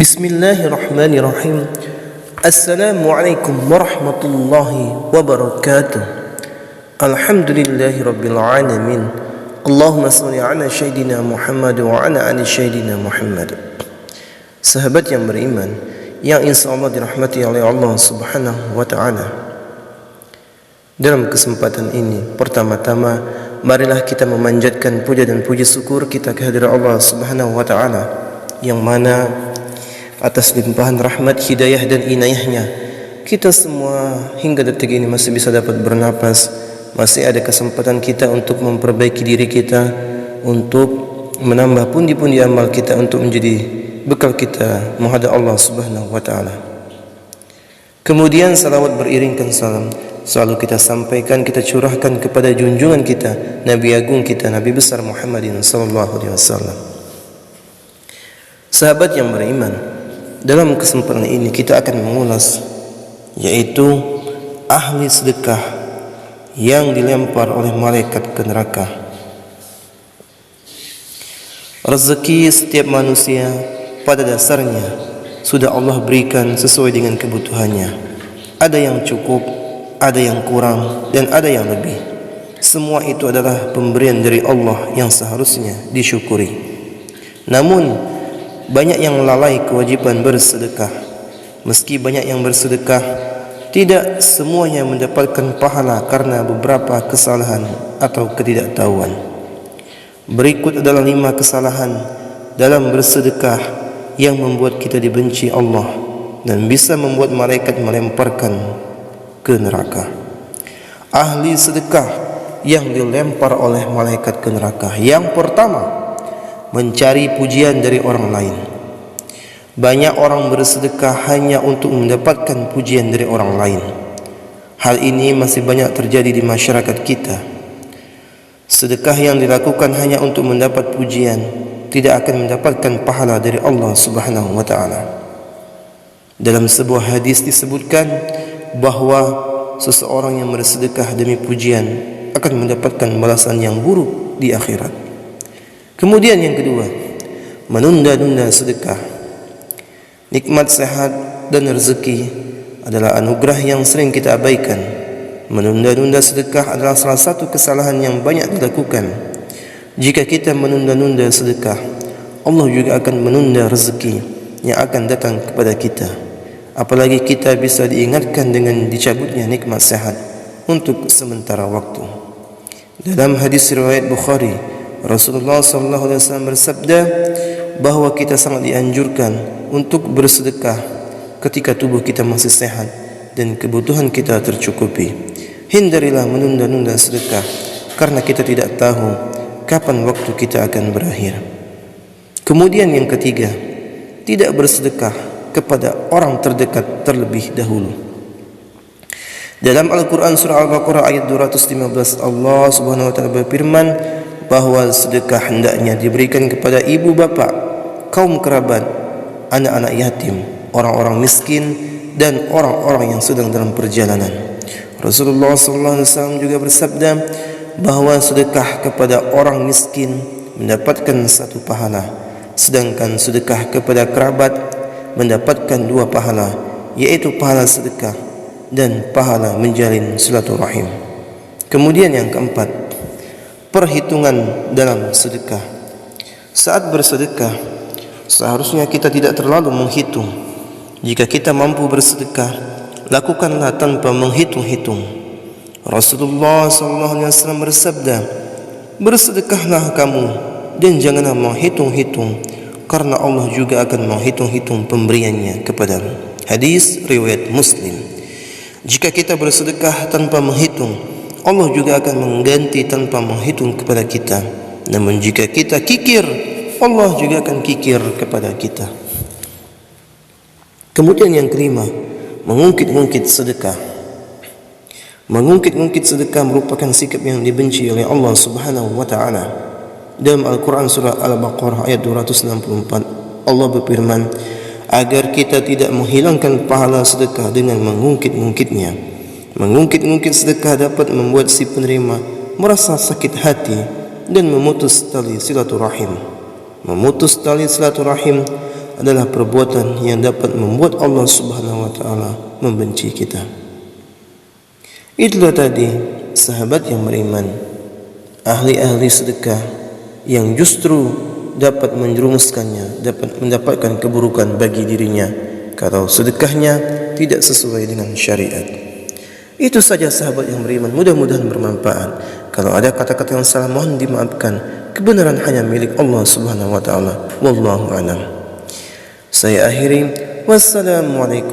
Bismillahirrahmanirrahim. Assalamualaikum warahmatullahi wabarakatuh. Alhamdulillahi rabbil alamin. Allahumma salli ala sayyidina Muhammad wa ala ali sayyidina Muhammad. Sahabat yang beriman yang insyaallah dirahmati oleh Allah Subhanahu wa taala. Dalam kesempatan ini, pertama-tama marilah kita memanjatkan puja dan puji syukur kita kehadirat Allah Subhanahu wa taala, yang mana atas limpahan rahmat, hidayah dan inayahnya kita semua hingga detik ini masih bisa dapat bernapas, masih ada kesempatan kita untuk memperbaiki diri kita, untuk menambah pundi-pundi amal kita, untuk menjadi bekal kita menghadap Allah Subhanahu wa taala. Kemudian salawat beriringkan salam selalu kita sampaikan, kita curahkan kepada junjungan kita, Nabi agung kita, Nabi besar Muhammadin sallallahu alaihi wasallam. Sahabat yang beriman, dalam kesempatan ini kita akan mengulas, yaitu ahli sedekah yang dilempar oleh malaikat ke neraka. Rezeki setiap manusia pada dasarnya sudah Allah berikan sesuai dengan kebutuhannya. Ada yang cukup, ada yang kurang, dan ada yang lebih. Semua itu adalah pemberian dari Allah yang seharusnya disyukuri. Namun banyak yang lalai kewajiban bersedekah. Meski banyak yang bersedekah, tidak semuanya mendapatkan pahala karena beberapa kesalahan atau ketidaktahuan. Berikut adalah 5 kesalahan dalam bersedekah yang membuat kita dibenci Allah dan bisa membuat malaikat melemparkan ke neraka. Ahli sedekah yang dilempar oleh malaikat ke neraka. Yang pertama, mencari pujian dari orang lain. Banyak orang bersedekah hanya untuk mendapatkan pujian dari orang lain. Hal ini masih banyak terjadi di masyarakat kita. Sedekah yang dilakukan hanya untuk mendapat pujian tidak akan mendapatkan pahala dari Allah Subhanahu wa taala. Dalam sebuah hadis disebutkan bahawa seseorang yang bersedekah demi pujian akan mendapatkan balasan yang buruk di akhirat. Kemudian yang kedua, menunda-nunda sedekah. Nikmat sehat dan rezeki adalah anugerah yang sering kita abaikan. Menunda-nunda sedekah adalah salah satu kesalahan yang banyak dilakukan. Jika kita menunda-nunda sedekah, Allah juga akan menunda rezeki yang akan datang kepada kita. Apalagi kita bisa diingatkan dengan dicabutnya nikmat sehat untuk sementara waktu. Dalam hadis riwayat Bukhari, Rasulullah SAW bersabda bahawa kita sangat dianjurkan untuk bersedekah ketika tubuh kita masih sehat dan kebutuhan kita tercukupi. Hindarilah menunda-nunda sedekah karena kita tidak tahu kapan waktu kita akan berakhir. Kemudian yang ketiga, tidak bersedekah kepada orang terdekat terlebih dahulu. Dalam Al-Quran surah Al-Baqarah ayat 215, Allah Subhanahu wa taala berfirman bahawa sedekah hendaknya diberikan kepada ibu bapa, kaum kerabat, anak-anak yatim, orang-orang miskin, dan orang-orang yang sedang dalam perjalanan. Rasulullah SAW juga bersabda bahawa sedekah kepada orang miskin mendapatkan 1 pahala, sedangkan sedekah kepada kerabat mendapatkan 2 pahala, yaitu pahala sedekah dan pahala menjalin silaturahim. Kemudian yang keempat, perhitungan dalam sedekah. Saat bersedekah, seharusnya kita tidak terlalu menghitung. Jika kita mampu bersedekah, lakukanlah tanpa menghitung-hitung. Rasulullah SAW bersabda, bersedekahlah kamu dan janganlah menghitung-hitung, karena Allah juga akan menghitung-hitung pemberiannya kepadamu. Hadis riwayat Muslim. Jika kita bersedekah tanpa menghitung, Allah juga akan mengganti tanpa menghitung kepada kita. Namun jika kita kikir, Allah juga akan kikir kepada kita. Kemudian yang kelima, mengungkit-ungkit sedekah. Mengungkit-ungkit sedekah merupakan sikap yang dibenci oleh Allah Subhanahu wa taala. Dalam Al-Quran surah Al-Baqarah ayat 264, Allah berfirman, agar kita tidak menghilangkan pahala sedekah dengan mengungkit-ungkitnya. Mengungkit-ungkit sedekah dapat membuat si penerima merasa sakit hati dan memutus tali silaturahim. Memutus tali silaturahim adalah perbuatan yang dapat membuat Allah Subhanahu wa taala membenci kita. Itulah tadi sahabat yang beriman, ahli-ahli sedekah yang justru dapat menjerumuskannya, dapat mendapatkan keburukan bagi dirinya kalau sedekahnya tidak sesuai dengan syariat. Itu saja sahabat yang beriman, mudah-mudahan bermanfaat. Kalau ada kata-kata yang salah mohon dimaafkan. Kebenaran hanya milik Allah Subhanahu wa taala. Wallahu a'lam. Saya akhiri, wassalamualaikum